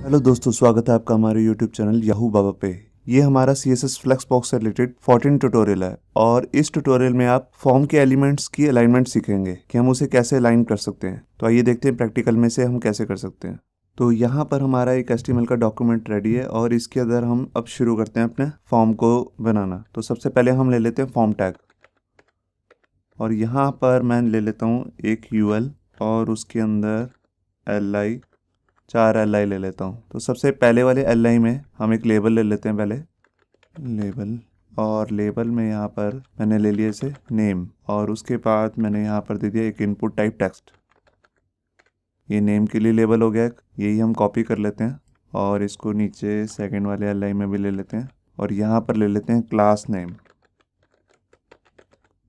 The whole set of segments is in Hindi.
हेलो दोस्तों, स्वागत है आपका हमारे यूट्यूब चैनल याहू बाबा पे। ये हमारा CSS फ्लेक्सबॉक्स से रिलेटेड 14 ट्यूटोरियल है और इस ट्यूटोरियल में आप फॉर्म के एलिमेंट्स की अलाइनमेंट सीखेंगे कि हम उसे कैसे अलाइन कर सकते हैं। तो आइए देखते हैं प्रैक्टिकल में से हम कैसे कर सकते हैं। तो यहाँ पर हमारा एक HTML का डॉक्यूमेंट रेडी है और इसके अंदर हम अब शुरू करते हैं अपने फॉर्म को बनाना। तो सबसे पहले हम ले लेते हैं फॉर्म टैग और यहाँ पर मैं ले लेता हूँ एक UL और उसके अंदर LI, 4 LI ले लेता हूँ। तो सबसे पहले वाले LI में हम एक लेबल ले लेते हैं पहले, लेबल, और लेबल में यहाँ पर मैंने ले लिया इसे नेम और उसके बाद मैंने यहाँ पर दे दिया एक इनपुट टाइप टेक्स्ट। ये नेम के लिए लेबल हो गया, यही हम कॉपी कर लेते हैं और इसको नीचे सेकंड वाले LI में भी ले लेते हैं और यहाँ पर ले लेते हैं क्लास नेम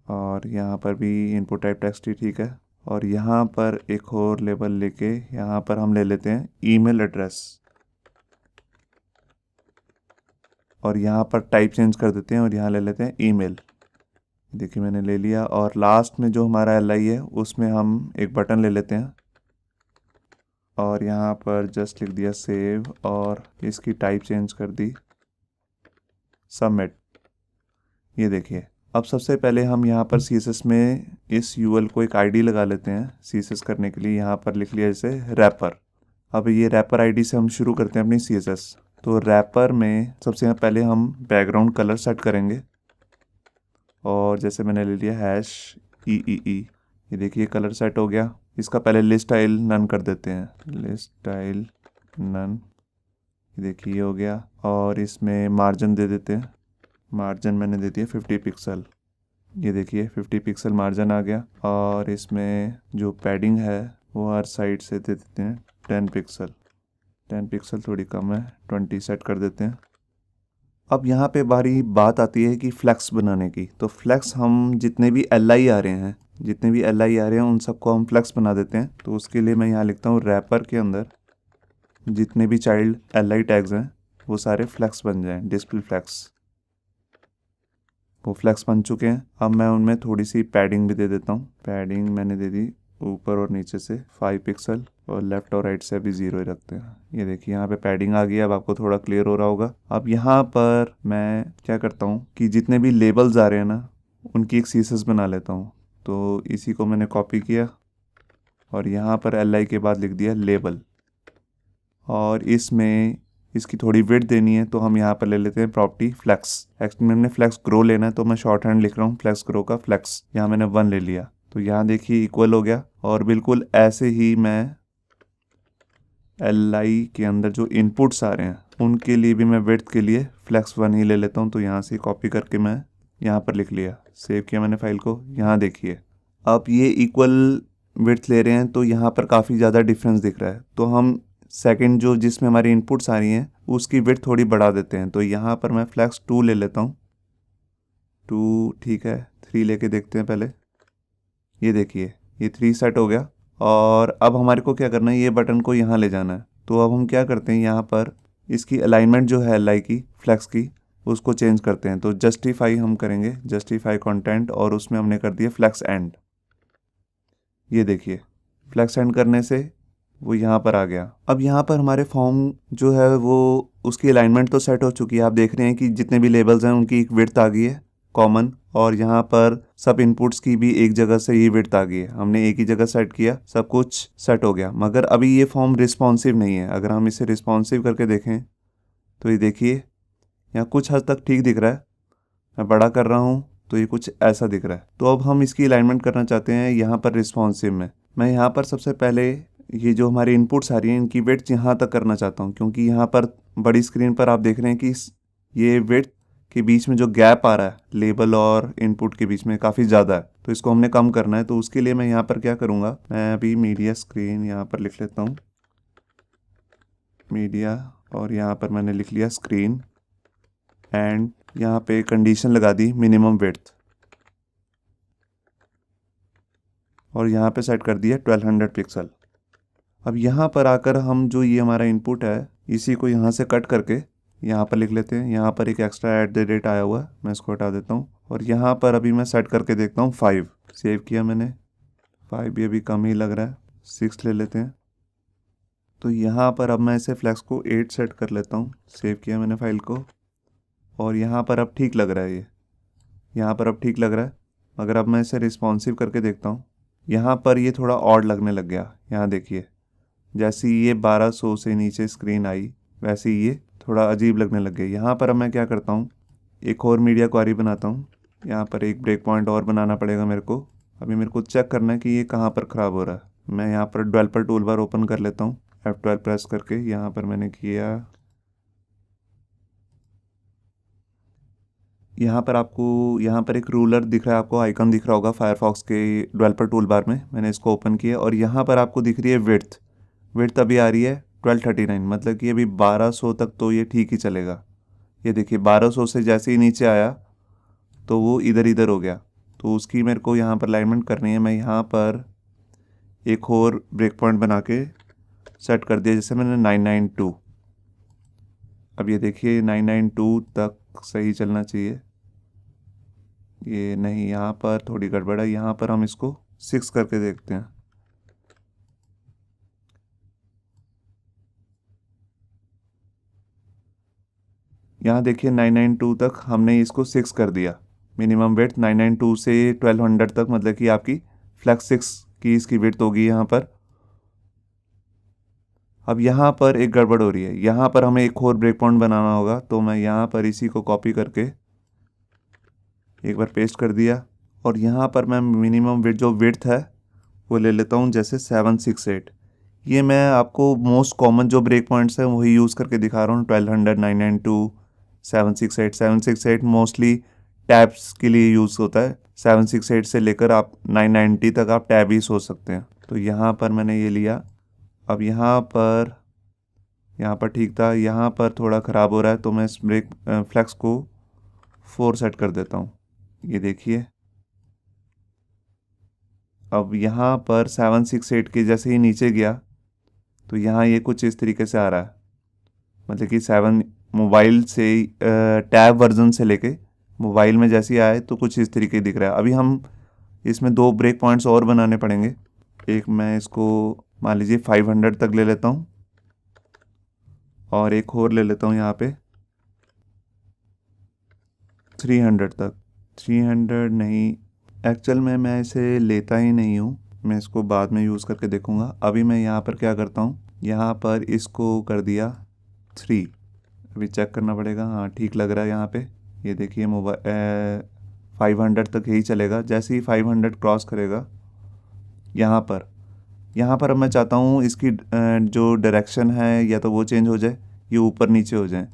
और यहाँ पर भी इनपुट टाइप टेक्स्ट ही ठीक है। और यहाँ पर एक और लेबल लेके यहाँ पर हम ले लेते हैं ईमेल एड्रेस और यहाँ पर टाइप चेंज कर देते हैं और यहाँ ले लेते हैं ईमेल। देखिए मैंने ले लिया और लास्ट में जो हमारा LI है उसमें हम एक बटन ले लेते हैं और यहाँ पर जस्ट लिख दिया सेव और इसकी टाइप चेंज कर दी सबमिट। ये देखिए अब सबसे पहले हम यहाँ पर CSS में इस UL को एक ID लगा लेते हैं CSS करने के लिए। यहाँ पर लिख लिया जैसे रैपर। अब ये रैपर ID से हम शुरू करते हैं अपनी CSS। तो रैपर में सबसे पहले हम बैकग्राउंड कलर सेट करेंगे और जैसे मैंने ले लिया #EEE। ये देखिए कलर सेट हो गया। इसका पहले लिस्ट स्टाइल नन कर देते हैं, लिस्ट स्टाइल नन। ये देखिए ये हो गया और इसमें मार्जिन दे देते हैं, मार्जिन मैंने दे दिया 50 पिक्सल। ये देखिए 50 पिक्सल मार्जिन आ गया और इसमें जो पैडिंग है वो हर साइड से दे देते हैं 10 पिक्सल। 10 पिक्सल थोड़ी कम है, 20 सेट कर देते हैं। अब यहाँ पे बारी बात आती है कि फ्लैक्स बनाने की। तो फ्लैक्स हम जितने भी LI आ रहे हैं उन सबको हम फ्लैक्स बना देते हैं। तो उसके लिए मैं यहाँ लिखता हूँ रैपर के अंदर जितने भी चाइल्ड LI टैग्स हैं वो सारे फ्लैक्स बन जाएं, डिस्प्ले फ्लैक्स। वो फ्लैक्स बन चुके हैं। अब मैं उनमें थोड़ी सी पैडिंग भी दे देता हूँ। पैडिंग मैंने दे दी ऊपर और नीचे से 5 पिक्सल और लेफ्ट और राइट से भी 0 ही रखते हैं। ये देखिए यहाँ पे पैडिंग आ गई। अब आपको थोड़ा क्लियर हो रहा होगा। अब यहाँ पर मैं क्या करता हूँ कि जितने भी लेबल्स आ रहे हैं ना उनकी एक CSS बना लेता हूँ। तो इसी को मैंने कॉपी किया और यहाँ पर LI के बाद लिख दिया लेबल और इसमें इसकी थोड़ी विड्थ देनी है। तो हम यहाँ पर ले लेते हैं प्रॉपर्टी फ्लैक्स। एक्चुअली मैंने फ्लैक्स ग्रो लेना है तो मैं शॉर्ट हैंड लिख रहा हूँ फ्लैक्स ग्रो का फ्लैक्स। यहाँ मैंने 1 ले लिया तो यहाँ देखिए इक्वल हो गया। और बिल्कुल ऐसे ही मैं LI के अंदर जो इनपुट्स आ रहे हैं उनके लिए भी मैं विड्थ के लिए फ्लैक्स 1 ही ले लेता हूँ। तो यहाँ से कॉपी करके मैं यहाँ पर लिख लिया, सेव किया मैंने फाइल को। यहाँ देखिए अब ये इक्वल विड्थ ले रहे हैं तो यहाँ पर काफ़ी ज़्यादा डिफरेंस दिख रहा है। तो हम सेकंड जो जिसमें हमारी इनपुट्स आ रही हैं उसकी विड्थ थोड़ी बढ़ा देते हैं। तो यहाँ पर मैं फ्लैक्स 2 ले लेता हूँ। 2 ठीक है, 3 लेके देखते हैं पहले। ये देखिए ये 3 सेट हो गया और अब हमारे को क्या करना है, ये बटन को यहाँ ले जाना है। तो अब हम क्या करते हैं, यहाँ पर इसकी अलाइनमेंट जो है LI की फ्लैक्स की उसको चेंज करते हैं। तो जस्टिफाई हम करेंगे, जस्टिफाई कंटेंट, और उसमें हमने कर दिया फ्लैक्स एंड। ये देखिए फ्लैक्स एंड करने से वो यहाँ पर आ गया। अब यहाँ पर हमारे फॉर्म जो है वो उसकी अलाइनमेंट तो सेट हो चुकी है। आप देख रहे हैं कि जितने भी लेबल्स हैं उनकी एक विड्थ आ गई है कॉमन और यहाँ पर सब इनपुट्स की भी एक जगह से ये विड्थ आ गई है। हमने एक ही जगह सेट किया, सब कुछ सेट हो गया। मगर अभी ये फॉर्म रिस्पॉन्सिव नहीं है। अगर हम इसे रिस्पॉन्सिव करके देखें तो ये देखिए यहाँ कुछ हद तक ठीक दिख रहा है। मैं बड़ा कर रहा हूँ तो ये कुछ ऐसा दिख रहा है। तो अब हम इसकी अलाइनमेंट करना चाहते हैं यहाँ पर रिस्पॉन्सिव में। मैं यहाँ पर सबसे पहले ये जो हमारी इनपुट्स आ रही हैं इनकी विड्थ यहाँ तक करना चाहता हूँ, क्योंकि यहाँ पर बड़ी स्क्रीन पर आप देख रहे हैं कि ये विड्थ के बीच में जो गैप आ रहा है लेबल और इनपुट के बीच में काफ़ी ज़्यादा है। तो इसको हमने कम करना है। तो उसके लिए मैं यहाँ पर क्या करूँगा, मैं अभी मीडिया स्क्रीन यहाँ पर लिख लेता हूँ, मीडिया, और यहाँ पर मैंने लिख लिया स्क्रीन एंड यहाँ पे कंडीशन लगा दी मिनिमम विड्थ और यहाँ पे सेट कर दिया 1200 पिक्सल। अब यहाँ पर आकर हम जो ये हमारा इनपुट है इसी को यहाँ से कट करके यहाँ पर लिख लेते हैं। यहाँ पर एक एक्स्ट्रा @ आया हुआ है, मैं इसको हटा देता हूँ और यहाँ पर अभी मैं सेट करके देखता हूँ 5। सेव किया मैंने, 5 भी अभी कम ही लग रहा है, 6 ले लेते हैं। तो यहाँ पर अब मैं इसे फ्लैक्स को 8 सेट कर लेता हूँ। सेव किया मैंने फाइल को, और यहाँ पर अब ठीक लग रहा है। ये यहाँ पर अब ठीक लग रहा है। अगर अब मैं इसे रिस्पॉन्सिव करके देखता हूँ, यहाँ पर ये थोड़ा ऑड लगने लग गया। यहाँ देखिए, जैसे ये 1200 से नीचे स्क्रीन आई वैसे ही ये थोड़ा अजीब लगने लग गई। यहाँ पर अब मैं क्या करता हूँ, एक और मीडिया क्वेरी बनाता हूँ। यहाँ पर एक ब्रेक पॉइंट और बनाना पड़ेगा मेरे को। अभी मेरे को चेक करना है कि ये कहाँ पर ख़राब हो रहा है। मैं यहाँ पर डेवलपर टूल बार ओपन कर लेता हूँ, F12 प्रेस करके। यहाँ पर मैंने किया, यहाँ पर आपको यहाँ पर एक रूलर दिख रहा है, आपको आइकन दिख रहा होगा फायरफॉक्स के डेवलपर टूल बार में। मैंने इसको ओपन किया और यहाँ पर आपको दिख रही है विड्थ। विड्थ अभी आ रही है 1239, मतलब कि अभी 1200 तक तो ये ठीक ही चलेगा। ये देखिए 1200 से जैसे ही नीचे आया तो वो इधर इधर हो गया। तो उसकी मेरे को यहाँ पर अलाइनमेंट करनी है। मैं यहाँ पर एक और ब्रेक पॉइंट बना के सेट कर दिया, जैसे मैंने 992। अब ये देखिए 992 तक सही चलना चाहिए। ये नहीं, यहाँ पर थोड़ी गड़बड़ है। यहाँ पर हम इसको 6 करके देखते हैं। यहाँ देखिए 992 तक हमने इसको 6 कर दिया। मिनिमम विड्थ 992 से 1200 तक, मतलब कि आपकी फ्लैक्स 6 की इसकी विड्थ होगी यहाँ पर। अब यहाँ पर एक गड़बड़ हो रही है। यहाँ पर हमें एक और ब्रेक पॉइंट बनाना होगा। तो मैं यहाँ पर इसी को कॉपी करके एक बार पेस्ट कर दिया, और यहाँ पर मैं मिनिमम विड्थ जो विड्थ है वो ले लेता हूँ, जैसे 768। ये मैं आपको मोस्ट कॉमन जो ब्रेक पॉइंट्स हैं वही यूज़ करके दिखा रहा हूँ। 1200, 992, 768। 768 मोस्टली टैब्स के लिए यूज़ होता है। 768 से लेकर आप 990 तक आप टैब ही सोच सकते हैं। तो यहाँ पर मैंने ये लिया। अब यहाँ पर ठीक था, यहाँ पर थोड़ा ख़राब हो रहा है। तो मैं इस ब्रेक फ्लैक्स को 4 सेट कर देता हूँ। ये देखिए, अब यहाँ पर 768 के जैसे ही नीचे गया तो यहाँ ये कुछ इस तरीके से आ रहा है, मतलब कि 7 मोबाइल से टैब वर्जन से लेके मोबाइल में जैसे ही आए तो कुछ इस तरीके दिख रहा है। अभी हम इसमें 2 ब्रेक पॉइंट्स और बनाने पड़ेंगे। एक मैं इसको मान लीजिए 500 तक ले लेता हूँ, और एक और ले लेता हूँ यहाँ पे 300 तक। 300 नहीं, एक्चुअल में मैं इसे लेता ही नहीं हूँ। मैं इसको बाद में यूज़ करके देखूँगा। अभी मैं यहाँ पर क्या करता हूँ, यहाँ पर इसको कर दिया 3। अभी चेक करना पड़ेगा। हाँ, ठीक लग रहा है यहाँ पे। ये देखिए 500 तक यही चलेगा। जैसे ही 500 क्रॉस करेगा यहाँ पर अब मैं चाहता हूँ इसकी जो डायरेक्शन है या तो वो चेंज हो जाए, ये ऊपर नीचे हो जाए।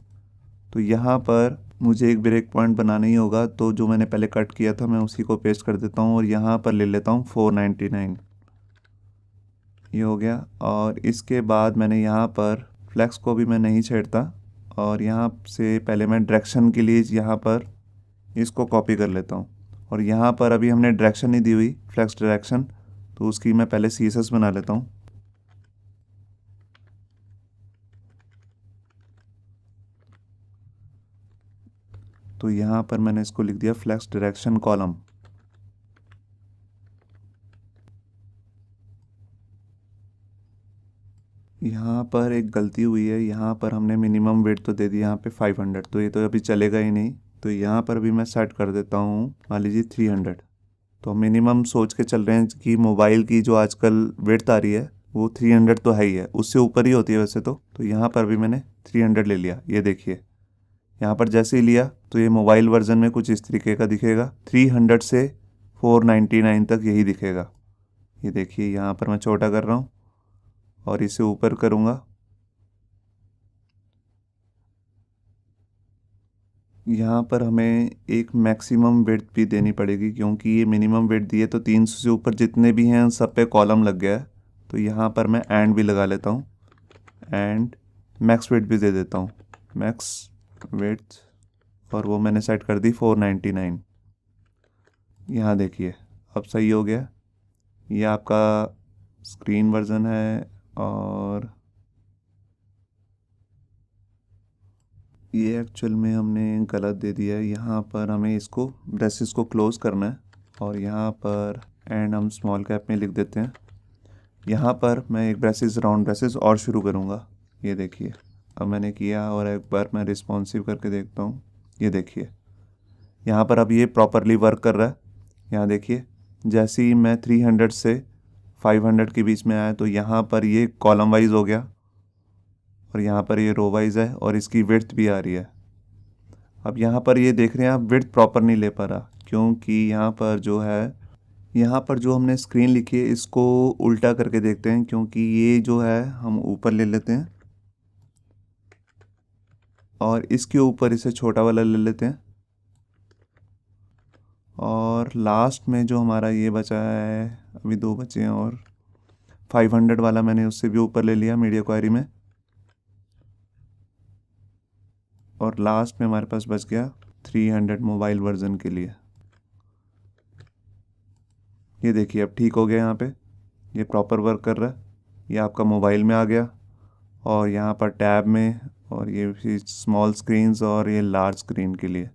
तो यहाँ पर मुझे एक ब्रेक पॉइंट बनाना ही होगा। तो जो मैंने पहले कट किया था मैं उसी को पेस्ट कर देता हूँ, और यहाँ पर ले लेता हूँ 499। ये हो गया। और इसके बाद मैंने यहाँ पर फ्लैक्स को भी मैं नहीं छेड़ता, और यहाँ से पहले मैं डायरेक्शन के लिए यहाँ पर इसको कॉपी कर लेता हूँ। और यहाँ पर अभी हमने डायरेक्शन नहीं दी हुई, फ्लैक्स डायरेक्शन, तो उसकी मैं पहले CSS बना लेता हूँ। तो यहाँ पर मैंने इसको लिख दिया फ्लैक्स डायरेक्शन कॉलम। यहाँ पर एक गलती हुई है। यहाँ पर हमने मिनिमम वेट तो दे दिया यहाँ पे 500, तो ये तो अभी चलेगा ही नहीं। तो यहाँ पर भी मैं सेट कर देता हूँ, मान लीजिए 300। तो मिनिमम सोच के चल रहे हैं कि मोबाइल की जो आजकल वेट आ रही है वो 300 तो है ही है, उससे ऊपर ही होती है वैसे तो यहाँ पर भी मैंने 300 ले लिया। ये देखिए, यहाँ पर जैसे ही लिया तो ये मोबाइल वर्जन में कुछ इस तरीके का दिखेगा। 300 से 499 तक यही दिखेगा। ये देखिए, यहाँ पर मैं छोटा कर रहा हूँ और इसे ऊपर करूँगा। यहाँ पर हमें एक मैक्सिमम विड्थ भी देनी पड़ेगी, क्योंकि ये मिनिमम विड्थ दिए तो 300 से ऊपर जितने भी हैं सब पे कॉलम लग गया है। तो यहाँ पर मैं एंड भी लगा लेता हूँ, एंड मैक्स विड्थ भी दे देता हूँ, मैक्स विड्थ, और वो मैंने सेट कर दी 499। यहाँ देखिए अब सही हो गया। ये आपका स्क्रीन वर्जन है, और ये एक्चुअल में हमने गलत दे दिया है। यहाँ पर हमें इसको ब्रेसेस को क्लोज करना है, और यहाँ पर एंड हम स्मॉल कैप में लिख देते हैं। यहाँ पर मैं एक ब्रशेस राउंड ब्रशेस और शुरू करूँगा। ये देखिए अब मैंने किया और एक बार मैं रिस्पॉन्सिव करके देखता हूँ। ये देखिए यहाँ पर अब ये प्रॉपरली वर्क कर रहा है। यहाँ देखिए जैसे ही मैं 300 से 500 के बीच में आया तो यहाँ पर ये कॉलम वाइज हो गया और यहाँ पर ये रो वाइज है और इसकी विड्थ भी आ रही है। अब यहाँ पर ये देख रहे हैं आप विड्थ प्रॉपर नहीं ले पा रहा, क्योंकि यहाँ पर जो है, यहाँ पर जो हमने स्क्रीन लिखी है इसको उल्टा करके देखते हैं, क्योंकि ये जो है हम ऊपर ले लेते हैं और इसके ऊपर इसे छोटा वाला ले लेते हैं और लास्ट में जो हमारा ये बचा है, अभी 2 बचे हैं और 500 वाला मैंने उससे भी ऊपर ले लिया मीडिया क्वेरी में और लास्ट में हमारे पास बच गया 300 मोबाइल वर्जन के लिए। ये देखिए अब ठीक हो गया, यहाँ पे ये प्रॉपर वर्क कर रहा है। ये आपका मोबाइल में आ गया और यहाँ पर टैब में, और ये स्मॉल स्क्रीन्स और ये लार्ज स्क्रीन के लिए।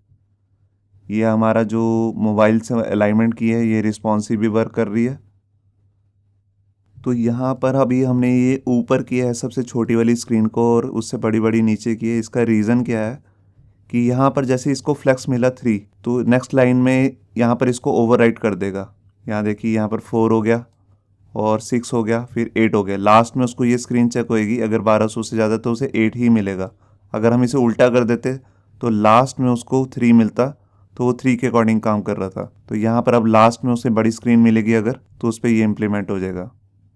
ये हमारा जो मोबाइल से अलाइनमेंट की है ये रिस्पॉन्सिव भी वर्क कर रही है। तो यहाँ पर अभी हमने ये ऊपर किया है सबसे छोटी वाली स्क्रीन को और उससे बड़ी बड़ी नीचे की है। इसका रीज़न क्या है कि यहाँ पर जैसे इसको फ्लेक्स मिला 3, तो नेक्स्ट लाइन में यहाँ पर इसको ओवरराइट कर देगा। यहाँ देखिए यहाँ पर 4 हो गया और 6 हो गया, फिर 8 हो गया। लास्ट में उसको ये स्क्रीन चेक होएगी, अगर 1200 से ज़्यादा तो उसे 8 ही मिलेगा। अगर हम इसे उल्टा कर देते तो लास्ट में उसको 3 मिलता, तो वो 3 के अकॉर्डिंग काम कर रहा था। तो यहाँ पर अब लास्ट में उसे बड़ी स्क्रीन मिलेगी अगर, तो उस पर ये इम्प्लीमेंट हो जाएगा।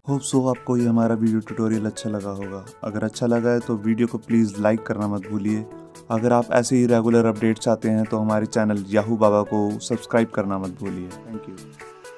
होप सो आपको ये हमारा वीडियो ट्यूटोरियल अच्छा लगा होगा। अगर अच्छा लगा है तो वीडियो को प्लीज़ लाइक करना मत भूलिए। अगर आप ऐसे ही रेगुलर अपडेट चाहते हैं तो हमारे चैनल याहू बाबा को सब्सक्राइब करना मत भूलिए। Thank you.